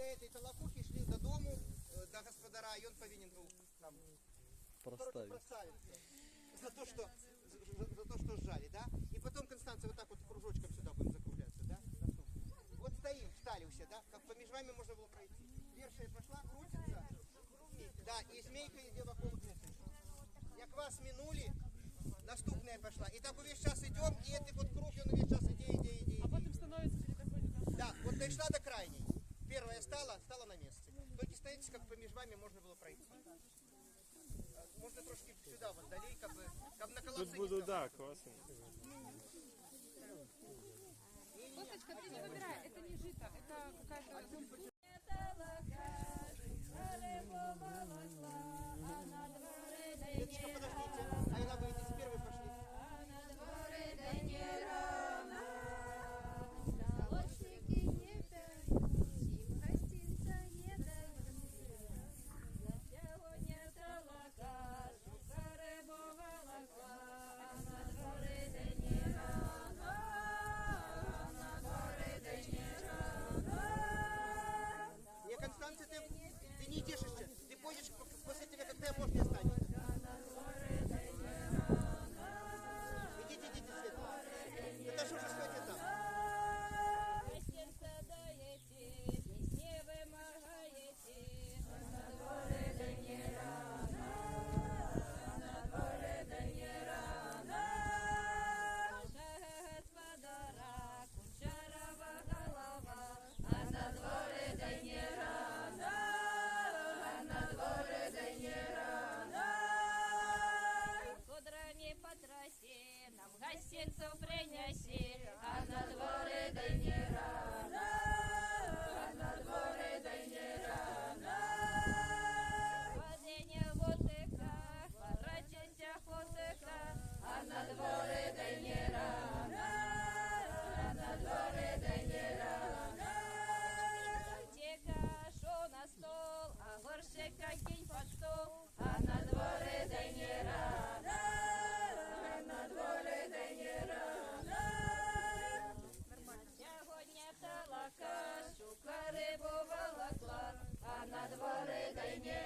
після цієї толокухи йшли додому, до господара, і він повинен був там проставиться за то, что сжали, да? И потом, Констанция, вот так вот кружочком сюда будем закругляться, да? Вот стоим, встали все, да? Как по между вами можно было пройти. Вершая пошла, крутится, да, и змейка идет вокруг крутится. Як вас минули, наступная пошла. И так весь час идем, и этот вот круг, он весь час иди. А потом становится переходит. Да, вот дошла до крайней. Первая стала на месте. Только стоите, как по между вами можно было пройти. Можно трошки сюда, вот далее, как на колоссе. Тут буду, да, классно. Косточка, ты не выбирай, это не жито, это какая-то... Деточка, подождите. Айна, вы идите первой пошли. Не, Констанция, ты не тешишься. Ты пойдешь после тебя, как ты можешь не останешься. Идите, Свет. Это же уже что это там? Гостинцев принеси, а на дворе да не рано, а на дворе да не рано. Водение в утыках, ворочайся хутыка, а на дворе да не рано, а на дворе да не рано. Тека шо на стол, а горщика кинь под стол, а на дворе да не рано. Сьогодні талака, шука рибу волокла, а на дворі дай не